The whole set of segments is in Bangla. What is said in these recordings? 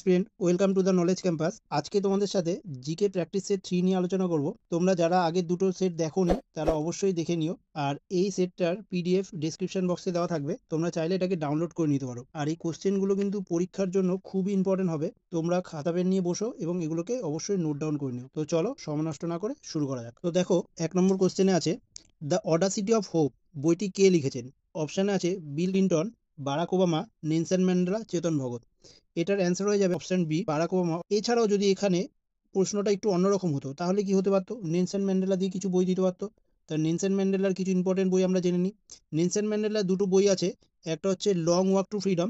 Friend, welcome to the knowledge campus. আজকে তোমাদের সাথে জিকে প্র্যাকটিস সেট 3 নিয়ে আলোচনা করব। তোমরা যারা আগের দুটো সেট দেখোনি তারা অবশ্যই দেখে নিও। আর এই সেটটার পিডিএফ ডেসক্রিপশন বক্সে দেওয়া থাকবে, তোমরা চাইলে এটাকে ডাউনলোড করে নিতে পারো। আর এই কোশ্চেনগুলো কিন্তু পরীক্ষার জন্য খুবই ইম্পর্টেন্ট হবে। তোমরা খাতা পেন নিয়ে বসো এবং এগুলোকে অবশ্যই নোট ডাউন করে নিও। তো চলো সময় নষ্ট না করে শুরু করা যাক। তো দেখো, 1 নম্বর কোশ্চেনে আছে দ্য অডাসিটি অফ হোপ বইটি কে লিখেছেন? অপশানে আছে Bill Clinton, Barack Obama, Nelson Mandela, Chetan Bhagat. এটার অ্যান্সার হয়ে যাবে অপশন বি, বারাক ওবামা। এছাড়াও যদি এখানে প্রশ্নটা একটু অন্যরকম হতো তাহলে কি হতে পারতো, নেলসন ম্যান্ডেলা দিয়ে কিছু বই দিতে পারতো। তা নেলসন ম্যান্ডেলার কিছু ইম্পর্টেন্ট বই আমরা জেনে নিই। নেলসন ম্যান্ডেলার দুটো বই আছে, একটা হচ্ছে লং ওয়াক টু ফ্রিডম,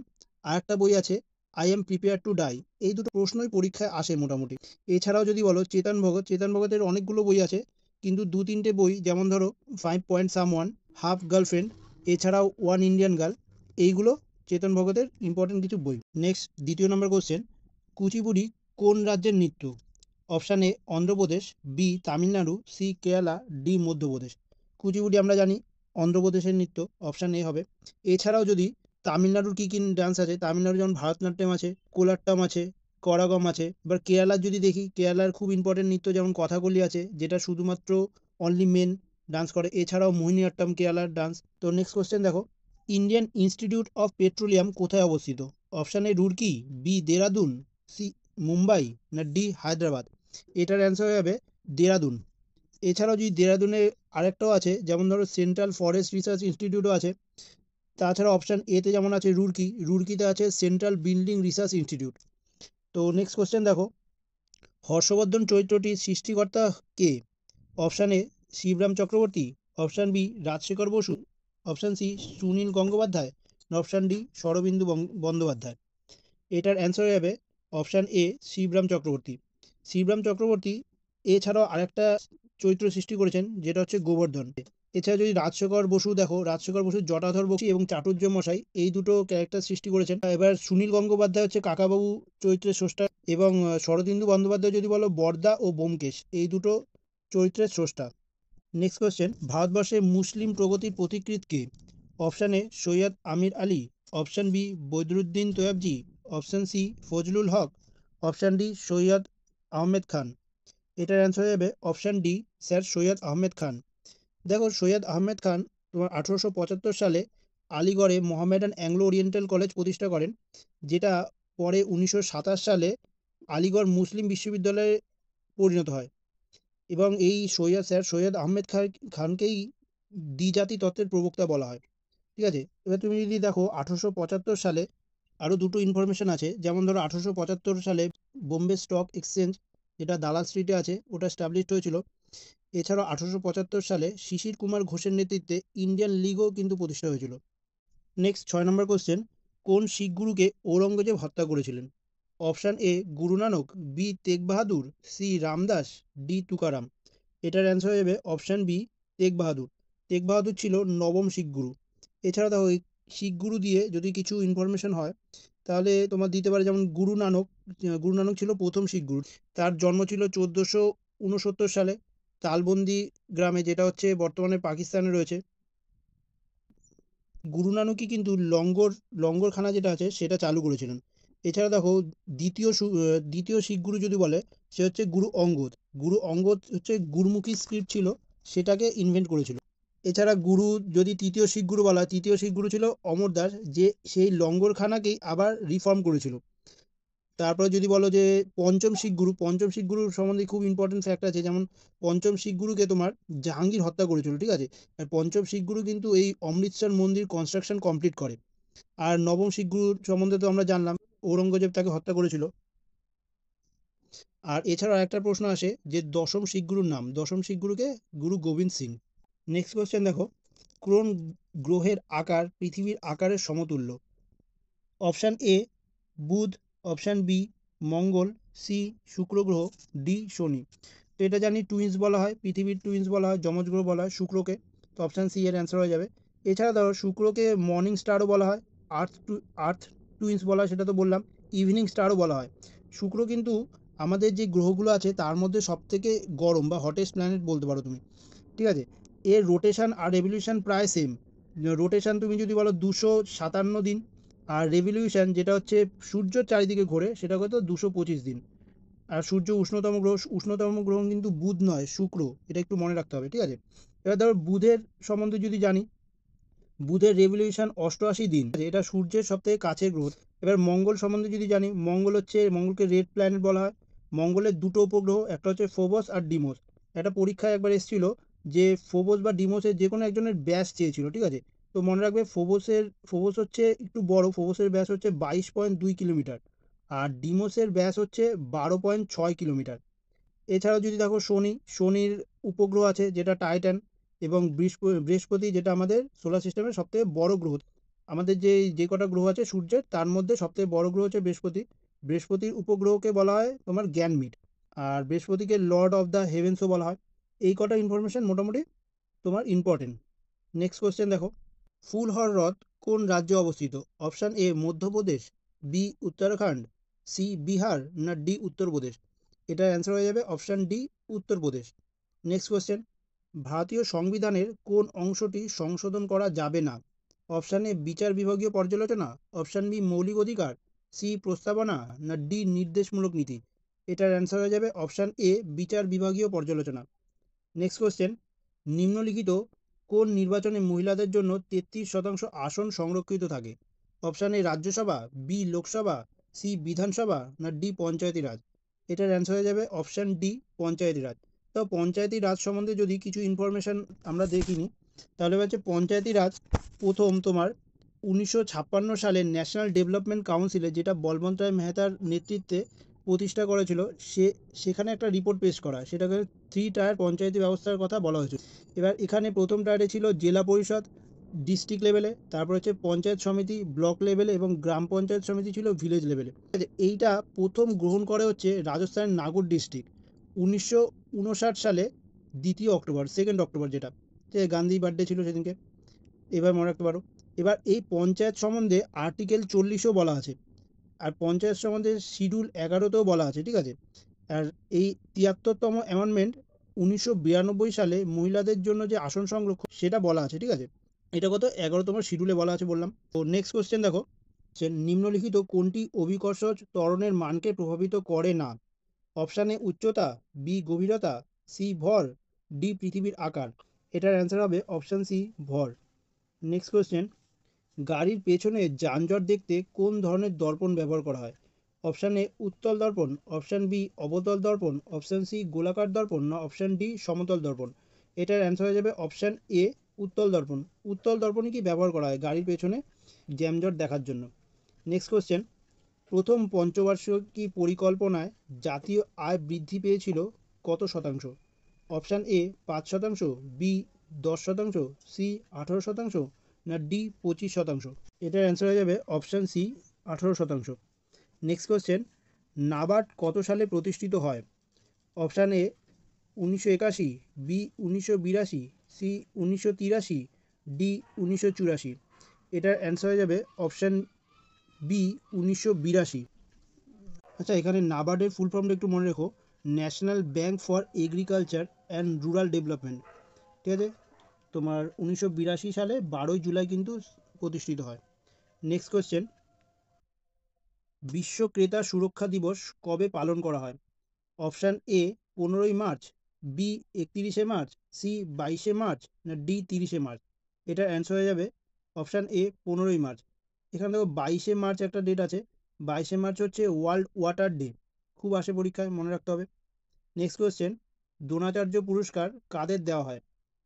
আর একটা বই আছে I am prepare to die. এই দুটো প্রশ্নই পরীক্ষায় আসে মোটামুটি। এছাড়াও যদি বলো চেতন ভগত, চেতন ভগতের অনেকগুলো বই আছে, কিন্তু 2-3টে বই যেমন ধরো 5 point some one, half girlfriend, এছাড়াও ওয়ান ইন্ডিয়ান গার্ল, এইগুলো চেতন ভগতের ইম্পর্টেন্ট কিছু বই। নেক্সট, দ্বিতীয় নম্বর কোশ্চেন, কুচিপুড়ি কোন রাজ্যের নৃত্য? Option A Andhra Pradesh, B Tamil Nadu, C Kerala, D Madhya Pradesh. Kuchipudi আমরা জানি অন্ধ্রপ্রদেশের নৃত্য, অপশান এ হবে। এছাড়াও যদি তামিলনাড়ুর কী কী ডান্স আছে, তামিলনাড়ু যেমন ভারতনাট্যম আছে, কোলাট্টম আছে, করাগম আছে। এবার কেরালার যদি দেখি, কেরালার খুব ইম্পর্টেন্ট নৃত্য যেমন কথাকলি আছে, যেটা শুধুমাত্র অনলি মেন ডান্স করে। এছাড়াও মোহিনীঅট্টম কেরালার ডান্স। তো নেক্সট কোশ্চেন দেখো, ইন্ডিয়ান ইনস্টিটিউট অফ পেট্রোলিয়াম কোথায় অবস্থিত? Option A Roorkee, B Dehradun, C Mumbai, না ডি হায়দ্রাবাদ। এটার অ্যান্সার হয়ে যাবে দেরাদুন। এছাড়াও যদি দেরাদুনে আরেকটাও আছে, যেমন ধরো সেন্ট্রাল ফরেস্ট রিসার্চ ইনস্টিটিউটও আছে। তাছাড়া অপশান এতে যেমন আছে রুরকি, রুরকিতে আছে সেন্ট্রাল বিল্ডিং রিসার্চ ইনস্টিটিউট। তো নেক্সট কোশ্চেন দেখো, হর্ষবর্ধন চরিত্রটির সৃষ্টিকর্তা কে? Option A Shibram Chakraborty, option B Rajshekhar Basu, option C Sunil Gangopadhyay, option D Sharadindu Bandyopadhyay. এটার অ্যান্সার হয়ে যাবে অপশান এ শিবরাম চক্রবর্তী। শিবরাম চক্রবর্তী এছাড়াও আরেকটা চরিত্র সৃষ্টি করেছেন, যেটা হচ্ছে গোবর্ধন। এছাড়া যদি রাজশেখর বসু দেখো, রাজশেখর বসু জটাধর বক্সী এবং চাটুর্য মশাই এই দুটো ক্যারেক্টার সৃষ্টি করেছেন। এবার সুনীল গঙ্গোপাধ্যায় হচ্ছে কাকাবাবু চরিত্রের স্রষ্টা, এবং শরদিন্দু বন্দ্যোপাধ্যায় যদি বলো বরদা ও ব্যোমকেশ, এই দুটো চরিত্রের স্রষ্টা। নেক্সট কোয়েশ্চেন, ভারতবর্ষে মুসলিম প্রগতির পথিকৃৎ কে? Option A Syed Amir Ali, option B Badruddin Tyabji, option C Fazlul Huq, option D Syed Ahmed Khan. এটার অ্যান্সার হয়ে যাবে option D, sir Syed Ahmed Khan. দেখো, সৈয়দ আহমেদ খান তোমার 1875 সালে আলিগড়ে মোহামেডান অ্যাংলো ওরিয়েন্টাল কলেজ প্রতিষ্ঠা করেন, যেটা পরে 1927 সালে আলিগড় মুসলিম বিশ্ববিদ্যালয়ে পরিণত হয়। এবং এই স্যার সৈয়দ আহমেদ খানকেই দ্বিজাতি তত্ত্বের প্রবক্তা বলা হয়। ঠিক আছে, এবার তুমি যদি দেখো 1875 সালে আরও দুটো ইনফরমেশন আছে, যেমন ধরো 1875 সালে বোম্বে স্টক এক্সচেঞ্জ, যেটা দালাল স্ট্রিটে আছে, ওটা স্টাবলিশড হয়েছিল। এছাড়াও 1875 সালে শিশির কুমার ঘোষের নেতৃত্বে ইন্ডিয়ান লিগও কিন্তু প্রতিষ্ঠা হয়েছিল। নেক্সট, 6 নম্বর কোশ্চেন, কোন শিখ গুরুকে ঔরঙ্গজেব হত্যা করেছিলেন? অপশান এ গুরু নানক, বি তেগ বাহাদুর, সি রামদাস, ডি তুকারাম। এটার অ্যান্সার হয়ে যাবে অপশান বি তেগ বাহাদুর। তেগ বাহাদুর ছিল নবম শিখ গুরু। এছাড়া দেখো, এই শিখ গুরু দিয়ে যদি কিছু ইনফরমেশন হয় তাহলে তোমার দিতে পারে, যেমন গুরু নানক ছিল প্রথম শিখ গুরু। তার জন্ম ছিল 1469 সালে তালবন্দি গ্রামে, যেটা হচ্ছে বর্তমানে পাকিস্তানে রয়েছে। গুরু নানকই কিন্তু লঙ্গরখানা যেটা আছে সেটা চালু করেছিলেন। এছাড়া দেখো, দ্বিতীয় শিখ গুরু যদি বলে, সে হচ্ছে গুরু অঙ্গদ। গুরু অঙ্গদ হচ্ছে গুরমুখী স্ক্রিপ্ট ছিল, সেটাকে ইনভেন্ট করেছিল। এছাড়া যদি তৃতীয় শিখ গুরু বলা হয়, তৃতীয় শিখ গুরু ছিল অমর দাস, যে সেই লঙ্গরখানাকেই আবার রিফর্ম করেছিল। তারপরে যদি বলো যে পঞ্চম শিখ গুরু সম্বন্ধে খুব ইম্পর্টেন্ট ফ্যাক্ট আছে, যেমন পঞ্চম শিখ গুরুকে তোমার জাহাঙ্গীর হত্যা করেছিল। ঠিক আছে, আর পঞ্চম শিখ গুরু কিন্তু এই অমৃতসর মন্দির কনস্ট্রাকশন কমপ্লিট করে। আর নবম শিখ গুরু সম্বন্ধে তো আমরা জানলাম, ঔরঙ্গজেব তাকে হত্যা করেছিল। আর এছাড়াও একটা প্রশ্ন আসে যে দশম শিখ গুরুর নাম, দশম শিখ গুরুকে গুরু গোবিন্দ সিং। নেক্সট কোয়েশ্চেন দেখো, কোন গ্রহের আকার পৃথিবীর আকারের সমতুল্য? অপশান এ বুধ, অপশান বি মঙ্গল, সি শুক্র গ্রহ, ডি শনি। তো এটা জানি টুইন্স বলা হয়, পৃথিবীর টুইন্স বলা হয়, যমজ গ্রহ বলা হয় শুক্রকে। তো অপশান সি এর অ্যান্সার হয়ে যাবে। এছাড়া ধরো শুক্রকে মর্নিং স্টারও বলা হয়, আর্থ টুইন্স বলা হয়, সেটা তো বললাম। ইভিনিং স্টারও বলা হয়। শুক্র কিন্তু আমাদের যে গ্রহগুলো আছে তার মধ্যে সবথেকে গরম বা হটেস্ট প্ল্যানেট বলতে পারো তুমি। ঠিক আছে, এর রোটেশন আর রেভলিউশন প্রায় সেম। রোটেশন তুমি যদি বলো 257 দিন, আর রেভলিউশন যেটা হচ্ছে সূর্যের চারিদিকে ঘোরে সেটা কত 225 দিন। আর সূর্য উষ্ণতম গ্রহ কিন্তু বুধ নয়, শুক্র, এটা একটু মনে রাখতে হবে, ঠিক আছে। এবার ধরো বুধের সম্বন্ধে যদি জানি, বুধের রেভলিউশন 88 দিন, এটা সূর্যের সব থেকে কাছের গ্রহ। এবার মঙ্গল সম্বন্ধে যদি জানি, মঙ্গলকে রেড প্ল্যানেট বলা হয়। মঙ্গলের দুটো উপগ্রহ, একটা হচ্ছে ফোবস আর ডিমোস। একটা পরীক্ষায় একবার এসেছিল যে ফোবস বা ডিমোসের যে কোনো একজনের ব্যাস চেয়েছিল, ঠিক আছে। তো মনে রাখবে ফোবস হচ্ছে একটু বড়, ফোবসের ব্যাস হচ্ছে 22.2 কিলোমিটার, আর ডিমোসের ব্যাস হচ্ছে 12.6 কিলোমিটার। এছাড়াও যদি দেখো শনির উপগ্রহ আছে যেটা টাইটান, এবং বৃহস্পতি যেটা আমাদের সোলার সিস্টেমের সবথেকে বড় গ্রহ। আমাদের যে কটা গ্রহ আছে সূর্যের, তার মধ্যে সবথেকে বড় গ্রহ হচ্ছে বৃহস্পতি। বৃহস্পতির উপগ্রহকে বলা হয় তোমার গ্যানমিড, আর বৃহস্পতিকে লর্ড অফ দ্য হেভেন্সও বলা হয়। এই কটা ইনফরমেশন মোটামুটি তোমার ইম্পর্টেন্ট। নেক্সট কোয়েশ্চেন দেখো, ফুলহর হ্রদ কোন রাজ্যে অবস্থিত? Option A Madhya Pradesh, B Uttarakhand, C Bihar, না ডি উত্তরপ্রদেশ। এটার অ্যান্সার হয়ে যাবে option D Uttar Pradesh. Next question, ভারতীয় সংবিধানের কোন অংশটি সংশোধন করা যাবে না? অপশান এ বিচার বিভাগীয় পর্যালোচনা, অপশান বি মৌলিক অধিকার, সি প্রস্তাবনা, না ডি নির্দেশমূলক নীতি। এটার অ্যান্সার হয়ে যাবে অপশান এ বিচার বিভাগীয় পর্যালোচনা। নেক্সট কোয়েশ্চেন, নিম্নলিখিত কোন নির্বাচনে মহিলাদের জন্য 33% আসন সংরক্ষিত থাকে? Option A Rajya Sabha, B Lok Sabha, C Vidhan Sabha, না ডি পঞ্চায়েতি রাজ। এটার অ্যান্সার হয়ে যাবে অপশান ডি পঞ্চায়েতি রাজ। তো পঞ্চায়েতি রাজ সম্বন্ধে যদি কিছু ইনফরমেশন আমরা দেখিনি, তাহলে হচ্ছে পঞ্চায়েতি রাজ প্রথম তোমার 1956 সালে ন্যাশনাল ডেভেলপমেন্ট কাউন্সিলে, যেটা বলবন্ত রায় মেহতার নেতৃত্বে প্রতিষ্ঠা করেছিল, সেখানে একটা রিপোর্ট পেশ করা, সেটাকে 3 টায়ার পঞ্চায়েতি ব্যবস্থার কথা বলা হয়েছিল। এবার এখানে প্রথম টায়ারে ছিল জেলা পরিষদ ডিস্ট্রিক্ট লেভেলে, তারপর হচ্ছে পঞ্চায়েত সমিতি ব্লক লেভেলে, এবং গ্রাম পঞ্চায়েত সমিতি ছিল ভিলেজ লেভেলে। এইটা প্রথম গ্রহণ করে হচ্ছে রাজস্থানের নাগর ডিস্ট্রিক্ট 1959 সালে 2 অক্টোবর, যেটা গান্ধী বার্থডে ছিল সেদিনকে, এবার মনে রাখতে পারো। এবার এই পঞ্চায়েত সম্বন্ধে আর্টিকেল 40ও বলা আছে, আর পঞ্চায়েত সম্বন্ধে শিডিউল 11তেও বলা আছে, ঠিক আছে। আর এই 73তম অ্যামেন্ডমেন্ট 1992 সালে মহিলাদের জন্য যে আসন সংরক্ষণ সেটা বলা আছে, ঠিক আছে। এটা কত 11তম শিডিউলে বলা আছে বললাম। তো নেক্সট কোশ্চেন দেখো, নিম্নলিখিত কোনটি অভিকর্ষ ত্বরণের মানকে প্রভাবিত করে না? অপশান এ উচ্চতা, বি গভীরতা, সি ভর, ডি পৃথিবীর আকার। এটার অ্যান্সার হবে অপশান সি ভর। নেক্সট কোয়েশ্চেন, গাড়ির পেছনে যানজট দেখতে কোন ধরনের দর্পণ ব্যবহার করা হয়? অপশান এ উত্তল দর্পণ, অপশান বি অবতল দর্পণ, অপশান সি গোলাকার দর্পণ, না অপশান ডি সমতল দর্পণ। এটার অ্যান্সার হয়ে যাবে অপশান এ উত্তল দর্পণ। উত্তল দর্পণই কি ব্যবহার করা হয় গাড়ির পেছনে জ্যামজট দেখার জন্য। নেক্সট কোয়েশ্চেন, প্রথম পঞ্চবার্ষিকী পরিকল্পনায় জাতীয় আয় বৃদ্ধি পেয়েছিল কত শতাংশ? অপশান এ 5%, বি 10%, সি 18%, না ডি 25%। এটার অ্যান্সার হয়ে যাবে option C 18%। Next question, NABARD কত সালে প্রতিষ্ঠিত হয়? Option A 1981, B 1982, C 1983, D 1984। এটার অ্যান্সার হয়ে যাবে অপশান বি 1982। আচ্ছা, এখানে নাবার্ডের ফুল ফর্মটা একটু মনে রেখো, national bank for agriculture and rural development, ঠিক আছে। তোমার 1982 সালে 12ই জুলাই কিন্তু প্রতিষ্ঠিত হয়। নেক্সট কোয়েশ্চেন, বিশ্ব ক্রেতা সুরক্ষা দিবস কবে পালন করা হয়? অপশান এ 15ই মার্চ, বি 31শে মার্চ, সি 22শে মার্চ, না ডি 30শে মার্চ। এটার অ্যান্সার হয়ে যাবে অপশান এ 15ই মার্চ। এখানে দেখো 22শে মার্চ একটা ডেট আছে, 22শে মার্চ হচ্ছে ওয়ার্ল্ড ওয়াটার ডে, খুব আসে পরীক্ষায়, মনে রাখতে হবে। নেক্সট কোয়েশ্চেন, দ্রোণাচার্য পুরস্কার কাদের দেওয়া হয়?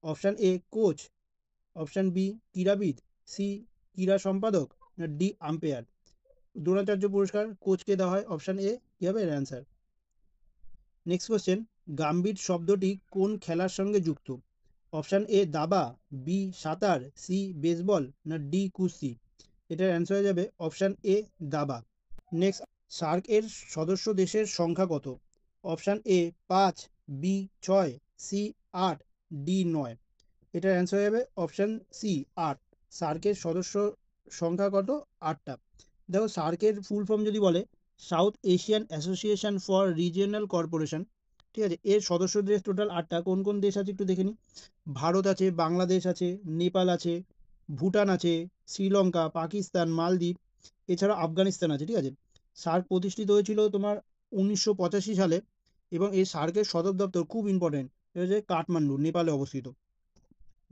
Option A coach, option B ক্রীড়াবিদ, সি ক্রীড়া সম্পাদক, না ডি আম্পায়ার। দ্রোণাচার্য পুরস্কার কোচকে দেওয়া হয়, অপশান এ কি হবে এর অ্যান্সার। নেক্সট কোয়েশ্চেন, গাম্ভীর শব্দটি কোন খেলার সঙ্গে যুক্ত? অপশান এ দাবা, বি সাঁতার, সি বেসবল, না ডি কুস্তি। এটার অ্যান্সার হয়ে যাবে অপশান এ দাবা। নেক্সট, সার্ক এর সদস্য দেশের সংখ্যা কত? Option A 5, B 6, C 8, D 9। এটার অ্যান্সার হয়ে যাবে অপশান সি 8। সার্কের সদস্য সংখ্যা কত? 8টা। দেখো সার্কের ফুল ফর্ম যদি বলে, south Asian association for regional corporation, ঠিক আছে। এর সদস্য দেশ টোটাল 8টা। কোন কোন দেশ আছে একটু দেখে নিই। ভারত আছে, বাংলাদেশ আছে, নেপাল আছে, ভুটান আছে, শ্রীলঙ্কা, পাকিস্তান, মালদ্বীপ, এছাড়া আফগানিস্তান আছে, ঠিক আছে। সার্ক প্রতিষ্ঠিত হয়েছিল তোমার 1985 সালে এবং এই সার্কের সদর দপ্তর খুব ইম্পর্টেন্ট, এটা হচ্ছে কাঠমান্ডু, নেপালে অবস্থিত।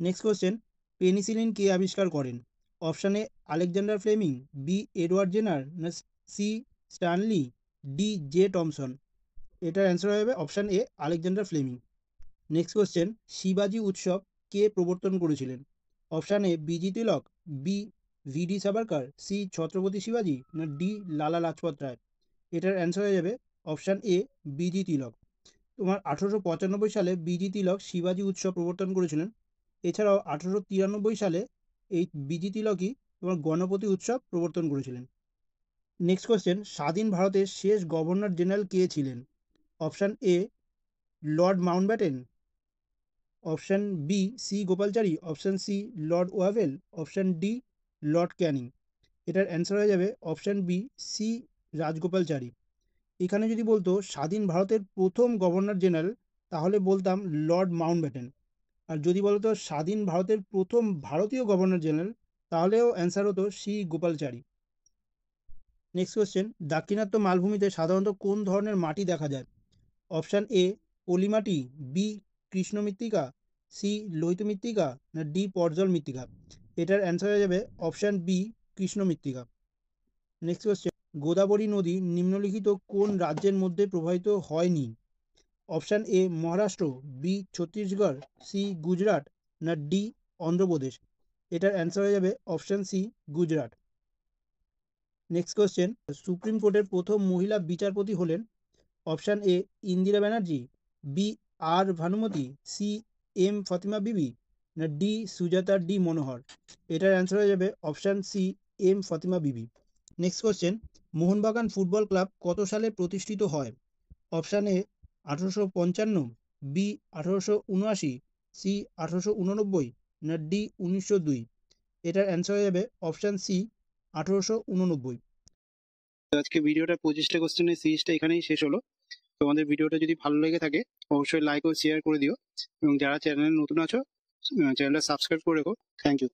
নেক্সট কোয়েশ্চেন, পেনিসিলিন কে আবিষ্কার করেন? Option A Alexander Fleming, B Edward Jenner, না C Stanley, D J Thomson. এটার অ্যান্সার হবে option A Alexander Fleming. Next question, শিবাজি উৎসব কে প্রবর্তন করেছিলেন? Option A BG Tilak, B VD Savarkar, C Chhatrapati শিবাজি, না ডি লালা লাজপত রায়। এটার অ্যান্সার হয়ে যাবে অপশান এ বিজি তিলক। তোমার 1895 সালে বিজি তিলক শিবাজি উৎসব প্রবর্তন করেছিলেন। এছাড়াও 1893 সালে এই বিজি তিলকই তোমার গণপতি উৎসব প্রবর্তন করেছিলেন। নেক্সট কোয়েশ্চেন, স্বাধীন ভারতের শেষ গভর্নর জেনারেল কে ছিলেন? Option A lord Mountbatten, option B C Gopalachari, option C lord Wavell, option D lord Canning. এটার অ্যান্সার হয়ে যাবে অপশান বি সি রাজগোপালচারী। এখানে যদি বলতো স্বাধীন ভারতের প্রথম গভর্নর জেনারেল, তাহলে বলতাম লর্ড মাউন্টব্যাটেন। আর যদি বলতো স্বাধীন ভারতের প্রথম ভারতীয় গভর্নর জেনারেল, তাহলেও অ্যান্সার হতো সি গোপালচারী। নেক্সট কোয়েশ্চেন, দাক্ষিণাত্য মালভূমিতে সাধারণত কোন ধরনের মাটি দেখা যায়? অপশান এ পলি মাটি, বি কৃষ্ণ মৃত্তিকা, সি লোহিত মৃত্তিকা, না ডি পর্জল মৃত্তিকা। এটার অ্যান্সার হয়ে যাবে অপশান বি কৃষ্ণ মৃত্তিকা। নেক্সট কোয়েশ্চেন, গোদাবরী নদী নিম্নলিখিত কোন রাজ্যের মধ্যে প্রবাহিত হয়নি? Option A Maharashtra, B Chhattisgarh, C Gujarat, না ডি অন্ধ্রপ্রদেশ। এটার অ্যান্সার হয়ে যাবে option C Gujarat. Next question, supreme কোর্টের প্রথম মহিলা বিচারপতি হলেন? Option A Indira Banerjee, B R Bhanumathi, C M Fathima Beevi, না ডি সুজাতা ডি মনোহর। এটার অ্যান্সার হয়ে যাবে অপশান সি এম ফাতিমা বিবি। Next question, Mohun Bagan football club কত সালে প্রতিষ্ঠিত হয়? অপশান এ 1855, বি 1879, সি 1889, না ডি 1902। এটার অ্যান্সার হয়ে যাবে অপশান সি 1889। আজকে ভিডিওটা 25টা কোশ্চেনের সিরিজটা এখানেই শেষ হলো। তোমাদের ভিডিওটা যদি ভালো লেগে থাকে অবশ্যই লাইক ও শেয়ার করে দিও, এবং যারা চ্যানেলে নতুন আছো চ্যানেলটা সাবস্ক্রাইব করে রেখো। Thank you.